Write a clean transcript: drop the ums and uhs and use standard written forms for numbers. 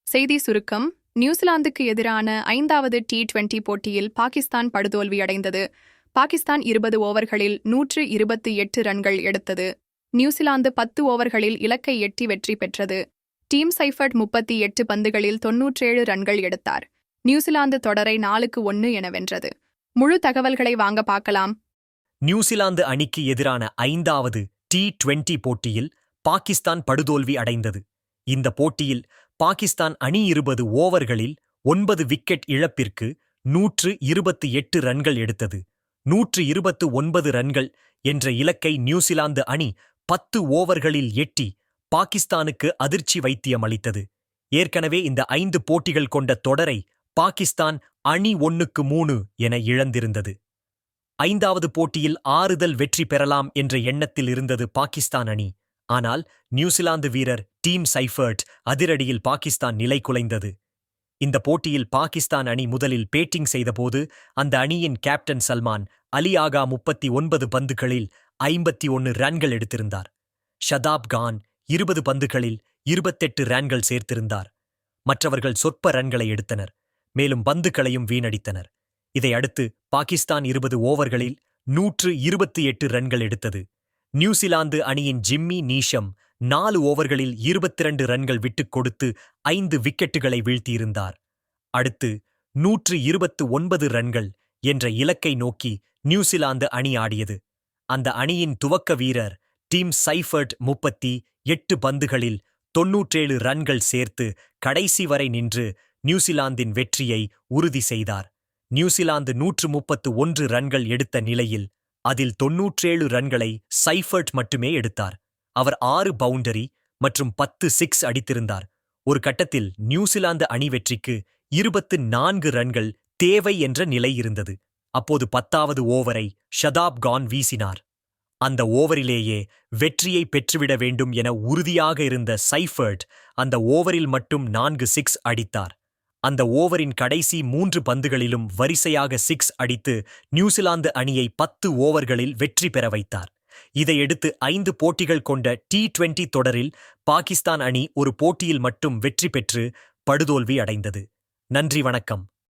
செய்தி சுருக்கம். நியூசிலாந்துக்கு எதிரான 5வது T20 போட்டியில் பாகிஸ்தான் படுதோல்வியடைந்தது. பாகிஸ்தான் 20 ஓவர்களில் 128 ரன்கள் எடுத்தது. நியூசிலாந்து 10 ஓவர்களில் இலக்கை எட்டி வெற்றி பெற்றது. டீம் சைஃபர்ட் 38 பந்துகளில் 97 ரன்கள் எடுத்தார். நியூசிலாந்து தொடரை 4-1 என வென்றது. முழு தகவல்களை வாங்க பார்க்கலாம். நியூசிலாந்து அணிக்கு எதிரான 5வது T20 போட்டியில் பாகிஸ்தான் படுதோல்வி அடைந்தது. இந்த போட்டியில் பாகிஸ்தான் அணி 20 ஓவர்களில் 9 விக்கெட் இழப்பிற்கு 128 ரன்கள் எடுத்தது. 129 ரன்கள் என்ற இலக்கை நியூசிலாந்து அணி 10 ஓவர்களில் எட்டி பாகிஸ்தானுக்கு அதிர்ச்சி வைத்தியம் அளித்தது. ஏற்கனவே இந்த 5 போட்டிகள் கொண்ட தொடரை பாகிஸ்தான் அணி 1-3 என இழந்திருந்தது. 5வது போட்டியில் ஆறுதல் வெற்றி பெறலாம் என்ற எண்ணத்தில் இருந்தது பாகிஸ்தான் அணி. ஆனால் நியூசிலாந்து வீரர் டீம் சைஃபர்ட் அதிரடியில் பாகிஸ்தான் நிலை குலைந்தது. இந்த போட்டியில் பாகிஸ்தான் அணி முதலில் பேட்டிங் செய்தபோது அந்த அணியின் கேப்டன் சல்மான் அலி ஆகா 39 பந்துகளில் 51 ரன்கள் எடுத்திருந்தார். ஷதாப் கான் 20 பந்துகளில் 28 ரன்கள் சேர்த்திருந்தார். மற்றவர்கள் சொற்ப ரன்களை எடுத்தனர், மேலும் பந்துகளையும் வீணடித்தனர். இதையடுத்து பாகிஸ்தான் 20 ஓவர்களில் 128 ரன்கள் எடுத்தது. நியூசிலாந்து அணியின் ஜிம்மி நீஷம் 4 ஓவர்களில் 22 ரன்கள் விட்டுக் கொடுத்து 5 விக்கெட்டுகளை வீழ்த்தியிருந்தார். அடுத்து 129 ரன்கள் என்ற இலக்கை நோக்கி நியூசிலாந்து அணி ஆடியது. அந்த அணியின் துவக்க வீரர் டீம் சைஃபர்ட் 38 பந்துகளில் 97 ரன்கள் சேர்த்து கடைசி வரை நின்று நியூசிலாந்தின் வெற்றியை உறுதி செய்தார். நியூசிலாந்து 131 ரன்கள் எடுத்த நிலையில் அதில் 97 ரன்களை சைஃபர்ட் மட்டுமே எடுத்தார். அவர் 6 பவுண்டரி மற்றும் 10 சிக்ஸ் அடித்திருந்தார். ஒரு கட்டத்தில் நியூசிலாந்து அணி வெற்றிக்கு 24 ரன்கள் தேவை என்ற நிலை இருந்தது. அப்போது 10வது ஓவரை ஷதாப் கான் வீசினார். அந்த ஓவரிலேயே வெற்றியை பெற்றுவிட வேண்டும் என உறுதியாக இருந்த சைஃபர்ட் அந்த ஓவரில் மட்டும் 4 சிக்ஸ் அடித்தார். அந்த ஓவரின் கடைசி 3 பந்துகளிலும் வரிசையாக சிக்ஸ் அடித்து நியூசிலாந்து அணியை 10 ஓவர்களில் வெற்றி பெற வைத்தார். இதையடுத்து 5 போட்டிகள் கொண்ட T20 தொடரில் பாகிஸ்தான் அணி ஒரு போட்டியில் மட்டும் வெற்றி பெற்று படுதோல்வி அடைந்தது. நன்றி, வணக்கம்.